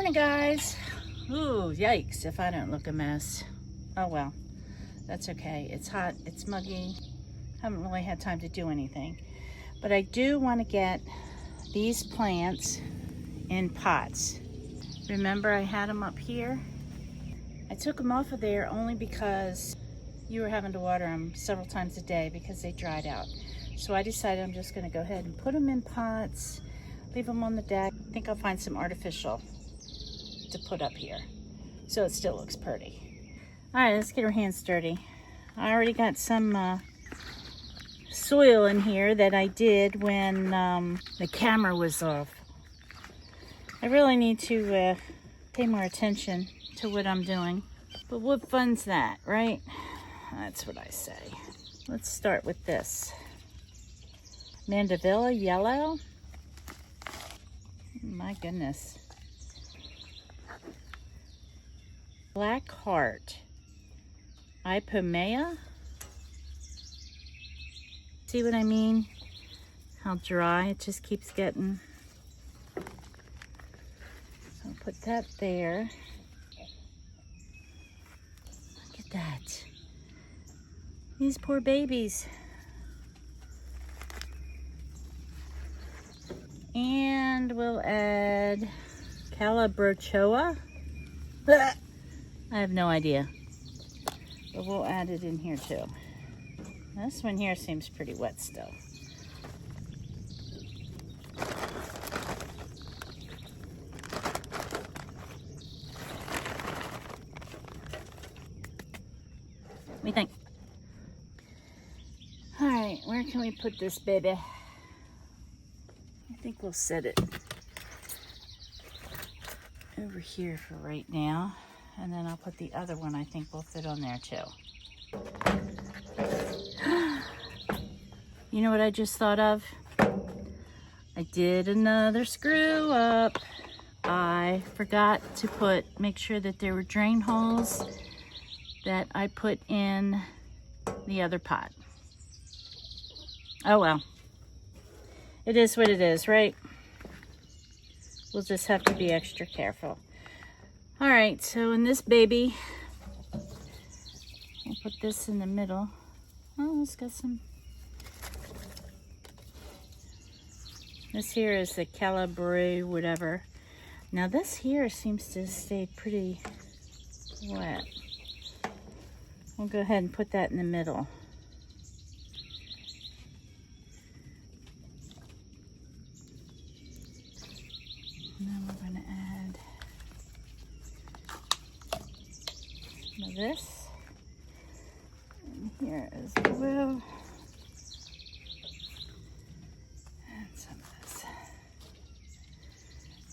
morning, guys. Ooh, yikes, if I don't look a mess. Oh well, that's okay. It's hot, it's muggy. Haven't really had time to do anything. But I do want to get these plants in pots. Remember I had them up here? I took them off of there only because you were having to water them several times a day because they dried out. So I decided I'm just going to go ahead and put them in pots, leave them on the deck. I think I'll find some artificial to put up here so it still looks pretty. All right, let's get our hands dirty. I already got some soil in here that I did when the camera was off. I really need to pay more attention to what I'm doing. But what fun's that, right? That's what I say. Let's start with this. Mandevilla yellow. My goodness. Black heart. Ipomea. See what I mean? How dry it just keeps getting. So I'll put that there. Look at that. These poor babies. And we'll add Calabrochoa. I have no idea, but we'll add it in here too. This one here seems pretty wet still. What do you think? All right, where can we put this baby? I think we'll set it over here for right now. And then I'll put the other one, I think will fit on there too. You know what I just thought of? I did another screw up. I forgot to make sure that there were drain holes that I put in the other pot. Oh well. It is what it is, right? We'll just have to be extra careful. All right, so in this baby, I'll put this in the middle. Oh, it's got some. This here is the Calabri, whatever. Now this here seems to stay pretty wet. We'll go ahead and put that in the middle. And then we're going to add some of this in here as well. And some of this.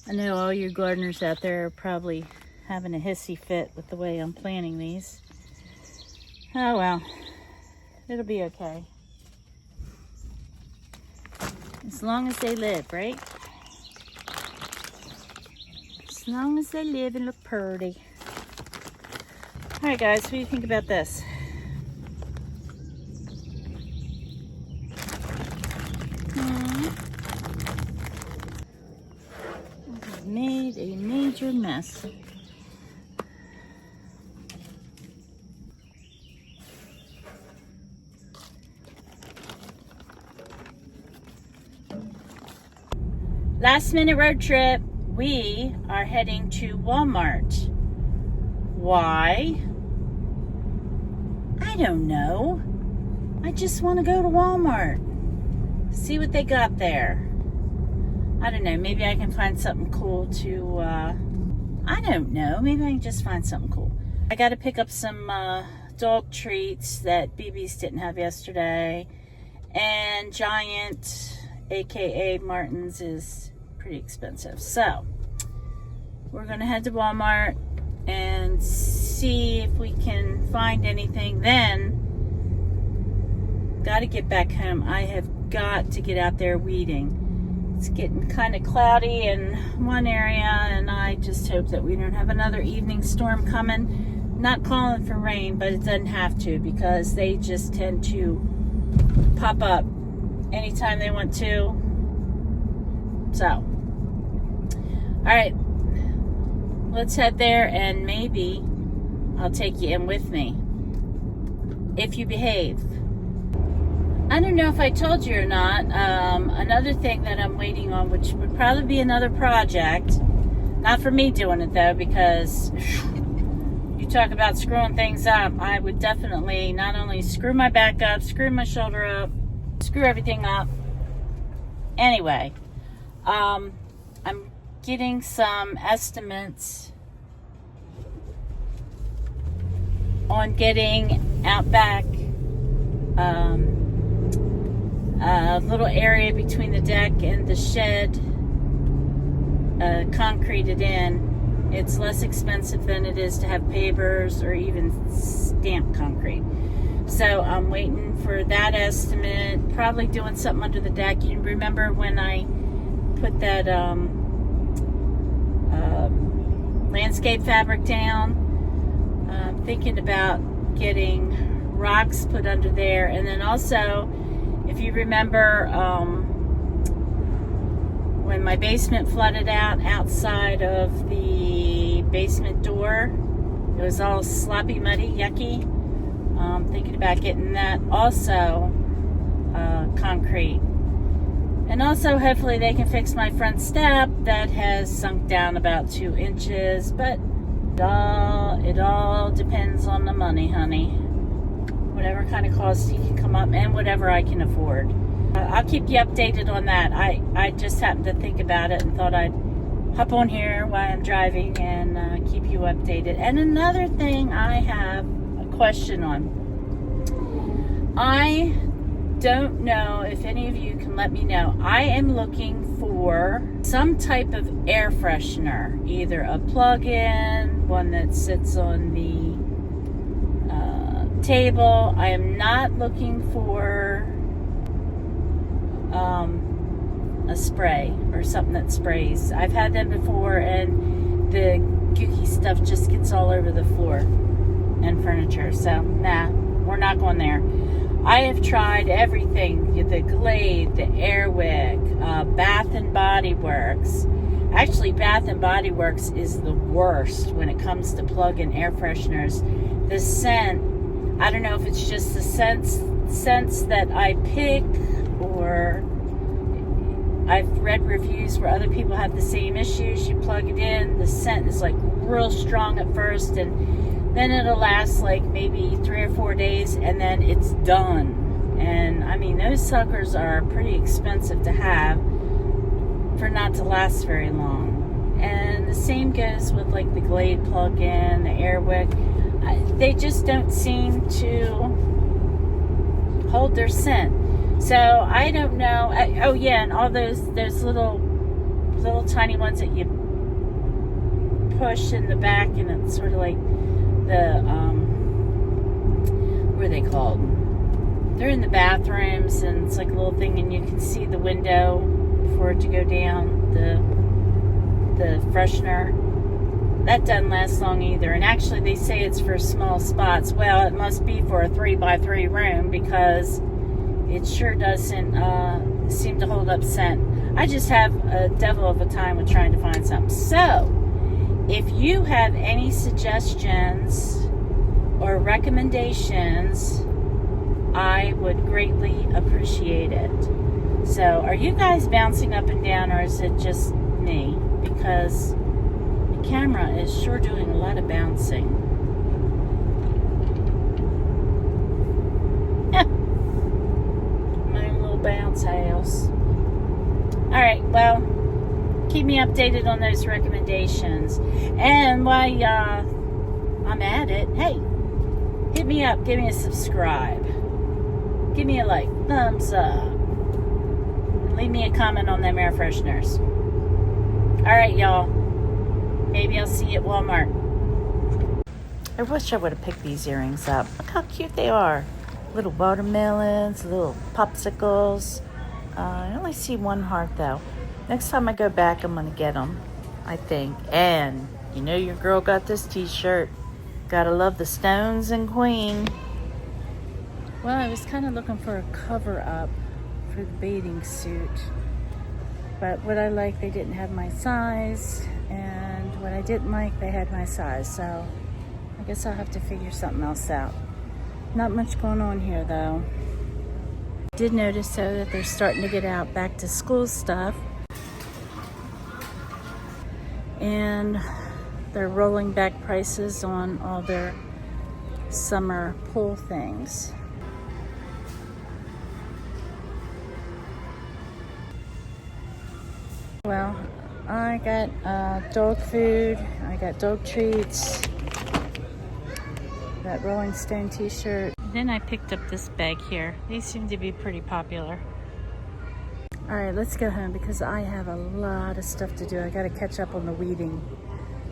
I know all you gardeners out there are probably having a hissy fit with the way I'm planting these. Oh well, it'll be okay. As long as they live, right? As long as they live and look pretty. All right, guys, what do you think about this? I've made a major mess. Last minute road trip. We are heading to Walmart. Why? I don't know. I just want to go to Walmart. See what they got there. I don't know. Maybe I can find something cool to, I don't know. Maybe I can just find something cool. I got to pick up some dog treats that BB's didn't have yesterday. And Giant, aka Martin's, is pretty expensive. So we're gonna head to Walmart and see if we can find anything. Then got to get back home. I have got to get out there weeding. It's getting kind of cloudy in one area, and I just hope that we don't have another evening storm coming. Not calling for rain, but it doesn't have to, because they just tend to pop up anytime they want to. So, all right, let's head there, and maybe I'll take you in with me if you behave. I don't know if I told you or not, another thing that I'm waiting on, which would probably be another project, not for me doing it though, because you talk about screwing things up, I would definitely not only screw my back up, screw my shoulder up, screw everything up. Anyway, I'm getting some estimates on getting out back a little area between the deck and the shed concreted in. It's less expensive than it is to have pavers or even stamped concrete. So I'm waiting for that estimate, probably doing something under the deck. You remember when I put that landscape fabric down? I'm thinking about getting rocks put under there, and then also, if you remember, when my basement flooded out outside of the basement door, it was all sloppy, muddy, yucky. Thinking about getting that also concrete. And also, hopefully they can fix my front step that has sunk down about 2 inches, but it all depends on the money, honey. Whatever kind of cost you can come up, and whatever I can afford. I'll keep you updated on that. I just happened to think about it and thought I'd hop on here while I'm driving and keep you updated. And another thing I have a question on. I don't know if any of you can let me know. I am looking for some type of air freshener, either a plug-in, one that sits on the table. I am not looking for a spray or something that sprays. I've had them before, and the gooky stuff just gets all over the floor and furniture. So, nah, we're not going there. I have tried everything, the Glade, the Airwick, Bath and Body Works. Actually, Bath and Body Works is the worst when it comes to plug-in air fresheners. The scent, I don't know if it's just the scents that I pick, or I've read reviews where other people have the same issues. You plug it in, the scent is like real strong at first, and then it'll last like maybe 3 or 4 days, and then it's done. And I mean, those suckers are pretty expensive to have for not to last very long. And the same goes with like the Glade plug-in, the Airwick. They just don't seem to hold their scent. So I don't know. Oh yeah, and all those little tiny ones that you push in the back, and it's sort of like the what are they called? They're in the bathrooms, and it's like a little thing, and you can see the window for it to go down. The freshener. That doesn't last long either. And actually, they say it's for small spots. Well, it must be for a 3x3 room, because it sure doesn't seem to hold up scent. I just have a devil of a time with trying to find something. So, if you have any suggestions or recommendations, I would greatly appreciate it. So, are you guys bouncing up and down, or is it just me? Because the camera is sure doing a lot of bouncing. My little bounce house. Alright, well, keep me updated on those recommendations. And while I'm at it, hey, hit me up, give me a subscribe, give me a like, thumbs up, and leave me a comment on them air fresheners. Alright, y'all. Maybe I'll see you at Walmart. I wish I would have picked these earrings up. Look how cute they are. Little watermelons, little popsicles. I only see one heart though. Next time I go back, I'm going to get them, I think. And you know your girl got this t-shirt. Gotta love the Stones and Queen. Well, I was kind of looking for a cover up for the bathing suit. But what I like, they didn't have my size. And what I didn't like, they had my size, so I guess I'll have to figure something else out. Not much going on here though. I did notice though that they're starting to get out back to school stuff, and they're rolling back prices on all their summer pool things. Well, I got dog food, I got dog treats, that Rolling Stone t-shirt. Then I picked up this bag here. These seem to be pretty popular. All right, let's go home because I have a lot of stuff to do. I gotta catch up on the weeding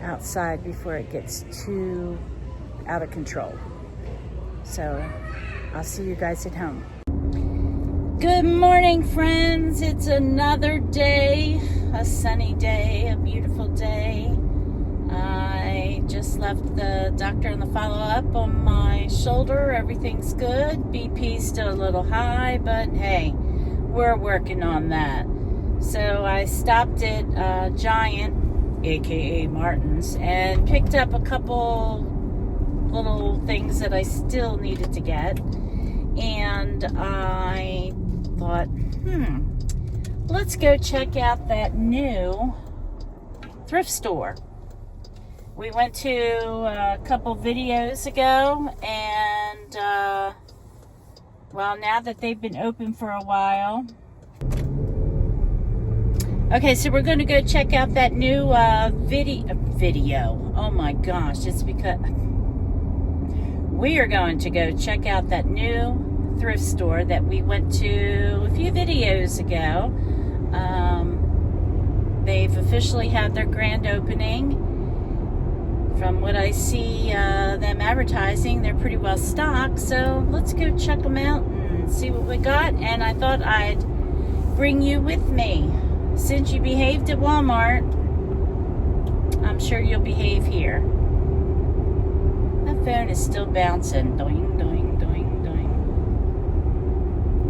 outside before it gets too out of control. So I'll see you guys at home. Good morning, friends. It's another day, a sunny day, a beautiful day. I just left the doctor on the follow-up on my shoulder. Everything's good. BP's still a little high, but hey, we're working on that. So I stopped at Giant, aka Martin's, and picked up a couple little things that I still needed to get. And I thought, let's go check out that new thrift store. We went to a couple videos ago, and well, now that they've been open for a while. Okay, so we're going to go check out that new video. Oh my gosh, it's because we are going to go check out that new thrift store that we went to a few videos ago. They've officially had their grand opening. From what I see them advertising, they're pretty well stocked. So let's go check them out and see what we got. And I thought I'd bring you with me. Since you behaved at Walmart, I'm sure you'll behave here. That phone is still bouncing. Doing, doing, doing, doing.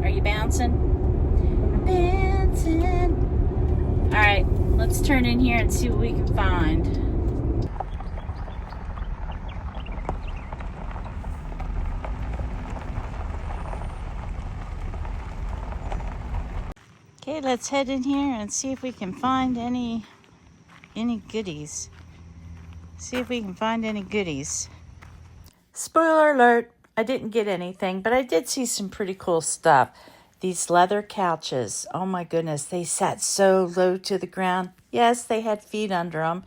Are you bouncing? Bouncing. All right, let's turn in here and see what we can find. Okay, let's head in here and see if we can find any goodies. See if we can find any goodies. Spoiler alert, I didn't get anything, but I did see some pretty cool stuff. These leather couches, oh my goodness, they sat so low to the ground. Yes, they had feet under them.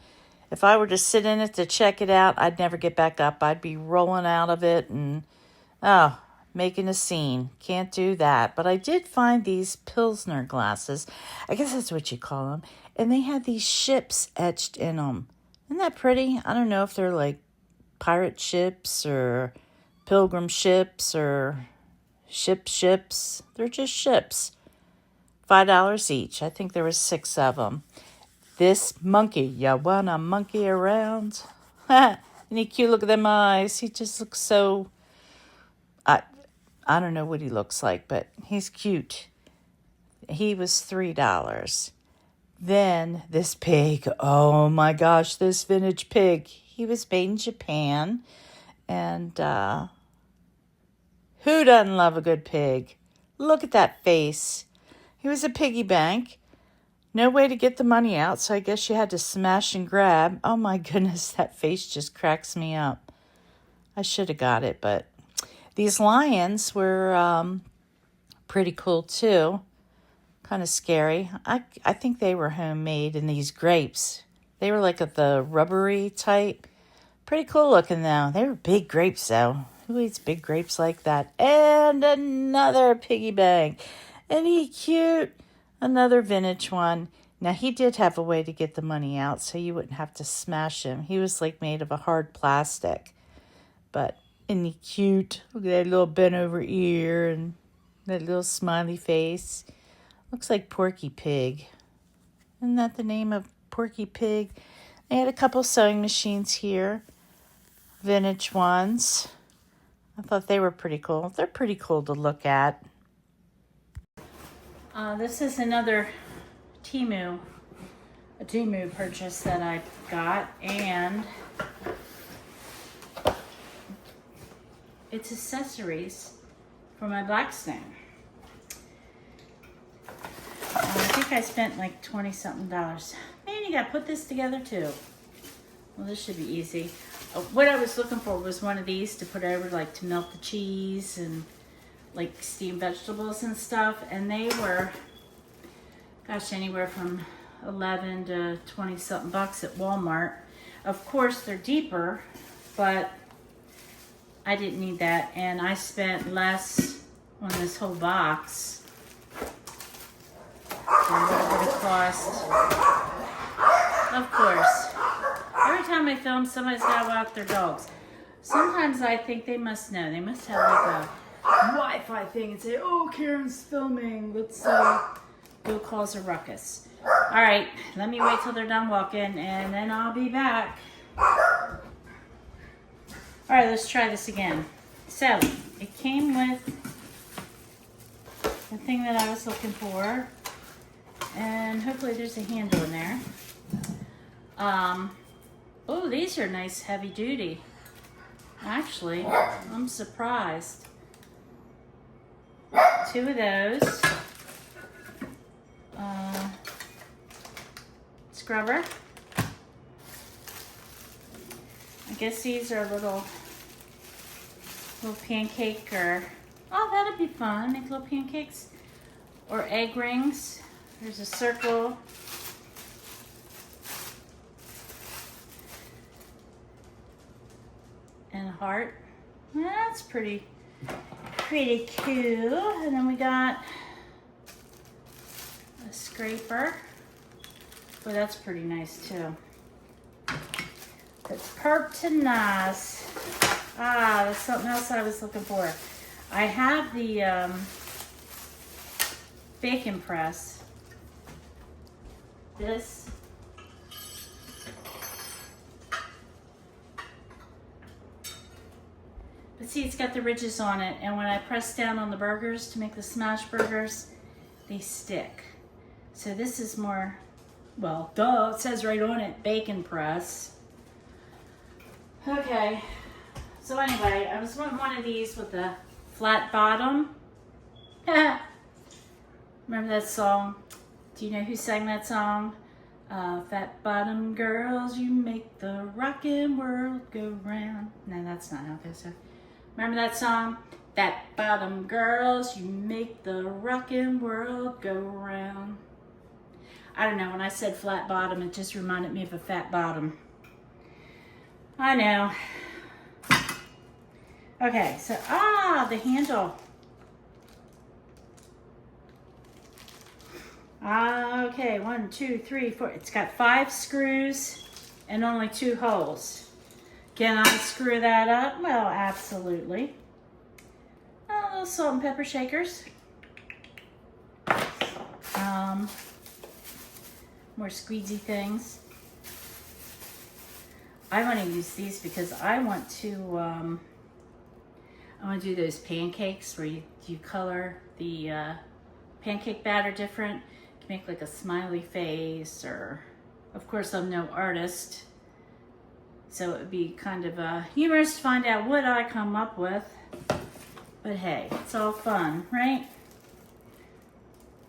If I were to sit in it to check it out, I'd never get back up. I'd be rolling out of it and, making a scene. Can't do that. But I did find these Pilsner glasses. I guess that's what you call them. And they had these ships etched in them. Isn't that pretty? I don't know if they're like pirate ships or pilgrim ships or ships. They're just ships. $5 each. I think there was 6 of them. This monkey, you wanna monkey around? Isn't he cute? Look at them eyes. He just looks so... I don't know what he looks like, but he's cute. He was $3. Then this pig, oh my gosh, this vintage pig. He was made in Japan. And who doesn't love a good pig? Look at that face. He was a piggy bank. No way to get the money out, so I guess you had to smash and grab. Oh my goodness, that face just cracks me up. I should have got it, but... These lions were pretty cool too. Kind of scary. I think they were homemade. And these grapes, they were like the rubbery type. Pretty cool looking though. They were big grapes though. Who eats big grapes like that? And another piggy bank. Isn't he cute? Another vintage one. Now he did have a way to get the money out so you wouldn't have to smash him. He was like made of a hard plastic. But... Isn't he cute? Look at that little bent over ear and that little smiley face. Looks like Porky Pig. Isn't that the name of Porky Pig? They had a couple sewing machines here. Vintage ones. I thought they were pretty cool. They're pretty cool to look at. This is another Temu a Temu purchase that I got, and it's accessories for my Blackstone. I think I spent like 20 something dollars. Man, you gotta put this together too. Well, this should be easy. What I was looking for was one of these to put over, like to melt the cheese and like steamed vegetables and stuff. And they were, gosh, anywhere from 11 to 20 something bucks at Walmart. Of course, they're deeper, but I didn't need that. And I spent less on this whole box than what it would have cost. Of course. Every time I film, somebody's got to walk their dogs. Sometimes I think they must know. They must have like a Wi-Fi thing and say, oh, Karen's filming. Let's go cause a ruckus. All right, let me wait till they're done walking, and then I'll be back. All right, let's try this again. So, it came with the thing that I was looking for, and hopefully there's a handle in there. Oh, these are nice heavy duty. Actually, I'm surprised. 2 of those. Scrubber. I guess these are little pancake, or, oh, that'd be fun. Make little pancakes. Or egg rings. There's a circle. And a heart. That's pretty cool. And then we got a scraper. Well, that's pretty nice too. It's pertinaz. Ah, that's something else I was looking for. I have the bacon press. This. But see, it's got the ridges on it, and when I press down on the burgers to make the smash burgers, they stick. So this is more, well, duh, it says right on it, bacon press. Okay, so anyway, I was wanting one of these with a flat bottom. Remember that song? Do you know who sang that song? Fat bottom girls, you make the rockin' world go round. No, that's not how it goes. Remember that song? Fat bottom girls, you make the rockin' world go round. I don't know, when I said flat bottom, it just reminded me of a fat bottom. I know. Okay, so, the handle. Okay, 1, 2, 3, 4. It's got 5 screws and only 2 holes. Can I screw that up? Well, absolutely. Little salt and pepper shakers. More squeezy things. I want to use these because I want to do those pancakes where you color the pancake batter different. You can make like a smiley face, or, of course, I'm no artist. So it would be kind of humorous to find out what I come up with. But hey, it's all fun, right?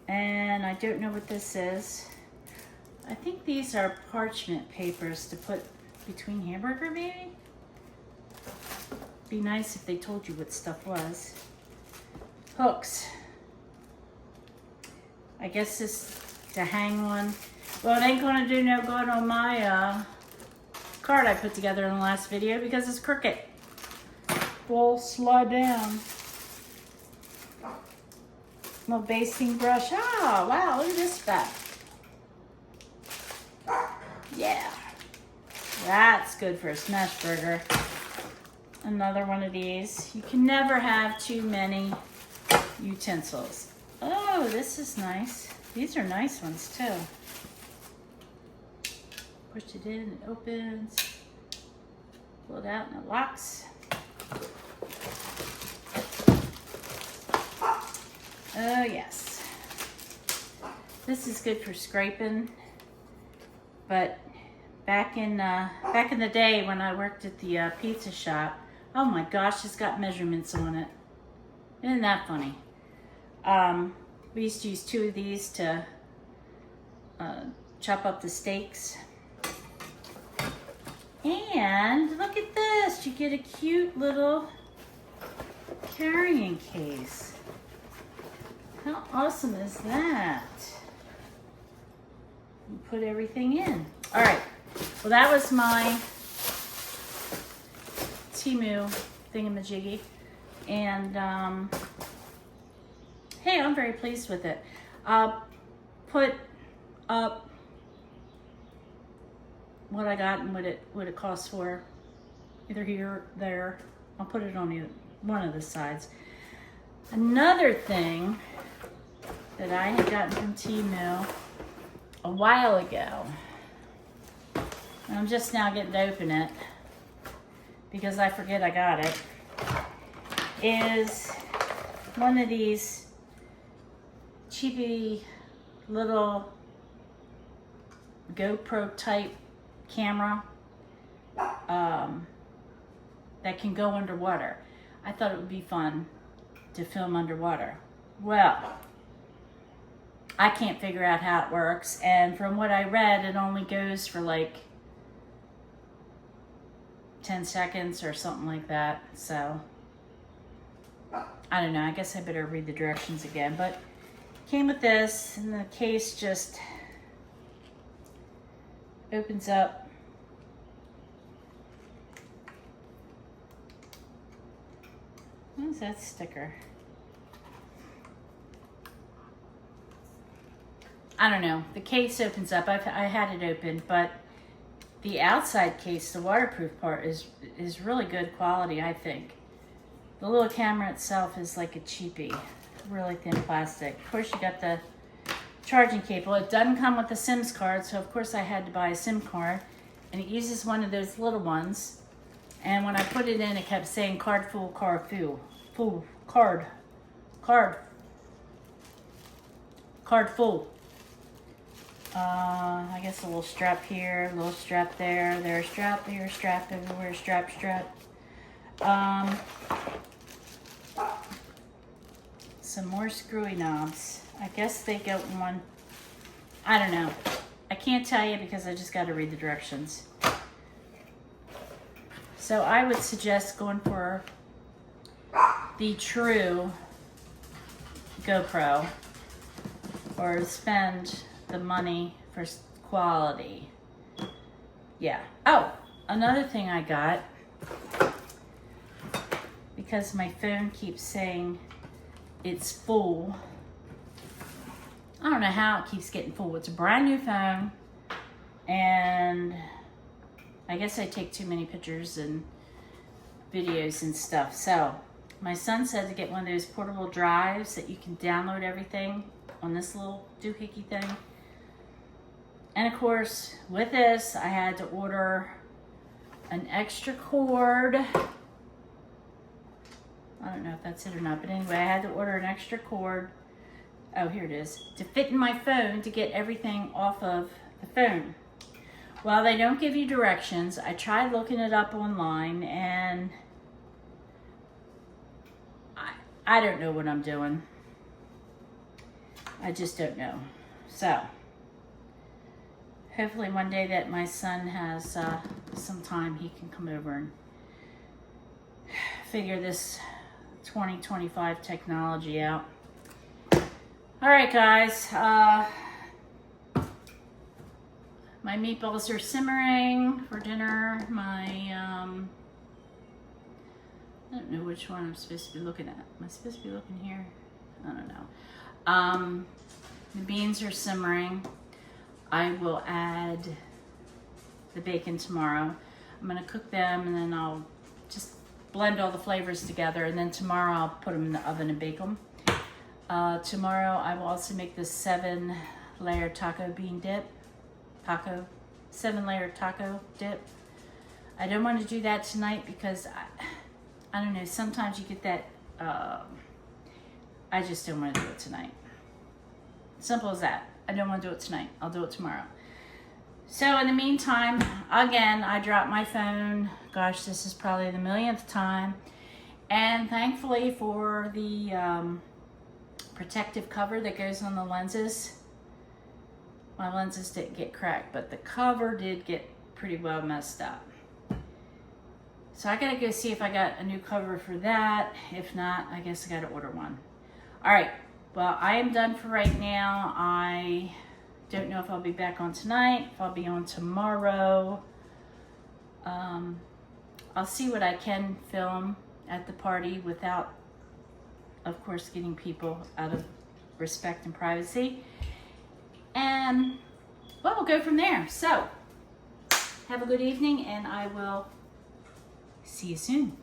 And I don't know what this is. I think these are parchment papers to put between hamburger, maybe? Be nice if they told you what stuff was. Hooks. I guess this to hang on. Well, it ain't gonna do no good on my card I put together in the last video because it's crooked. Will slide down. Little basting brush. Oh, wow, look at this stuff. Yeah. That's good for a smash burger. Another one of these. You can never have too many utensils. Oh, this is nice. These are nice ones too. Push it in, it opens. Pull it out and it locks. Oh yes. This is good for scraping But back in the day when I worked at the pizza shop, oh my gosh, it's got measurements on it. Isn't that funny? We used to use 2 of these to chop up the steaks. And look at this, you get a cute little carrying case. How awesome is that? You put everything in. All right, well that was my Temu thingamajiggy. And hey, I'm very pleased with it. I'll put up what I got and what it costs for, either here or there. I'll put it on one of the sides. Another thing that I had gotten from Temu a while ago, and I'm just now getting to open it because I forget I got it, is one of these cheapy little GoPro type camera that can go underwater. I thought it would be fun to film underwater. Well, I can't figure out how it works, and from what I read, it only goes for like 10 seconds or something like that. So I don't know, I guess I better read the directions again. But came with this, and the case just opens up. What is that sticker? I don't know. The case opens up. I had it open, but the outside case, the waterproof part, is really good quality, I think. The little camera itself is like a cheapie, really thin plastic. Of course, you got the charging cable. It doesn't come with a SIM card, so of course I had to buy a SIM card, and it uses one of those little ones. And when I put it in, it kept saying card full, card full, card full. I guess a little strap here, a little strap there, there's strap here, strap everywhere, strap. Some more screwy knobs. I guess they go on, I don't know. I can't tell you because I just got to read the directions. So I would suggest going for the true GoPro, or spend the money for quality. Yeah. Oh, another thing I got, because my phone keeps saying it's full. I don't know how it keeps getting full. It's a brand new phone, and I guess I take too many pictures and videos and stuff. So my son said to get one of those portable drives that you can download everything on this little doohickey thing. And of course, with this, I had to order an extra cord. I don't know if that's it or not, but anyway, I had to order an extra cord. Oh, here it is. To fit in my phone to get everything off of the phone. Well, they don't give you directions. I tried looking it up online, and I don't know what I'm doing. I just don't know. So hopefully one day that my son has some time, he can come over and figure this 2025 technology out. All right, guys. My meatballs are simmering for dinner. I don't know which one I'm supposed to be looking at. Am I supposed to be looking here? I don't know. The beans are simmering. I will add the bacon tomorrow. I'm gonna cook them, and then I'll just blend all the flavors together, and then tomorrow I'll put them in the oven and bake them. Tomorrow I will also make this 7-layer taco bean dip. 7-layer taco dip. I don't want to do that tonight because I don't know, sometimes you get that, I just don't want to do it tonight. Simple as that. I don't want to do it tonight. I'll do it tomorrow. So in the meantime, again, I dropped my phone. Gosh, this is probably the millionth time. And thankfully for the protective cover that goes on the lenses, my lenses didn't get cracked, but the cover did get pretty well messed up. So I gotta go see if I got a new cover for that. If not, I guess I gotta order one. All right, well, I am done for right now. I don't know if I'll be back on tonight, if I'll be on tomorrow. I'll see what I can film at the party without, of course, getting people out of respect and privacy. And, well, we'll go from there. So, have a good evening, and I will see you soon.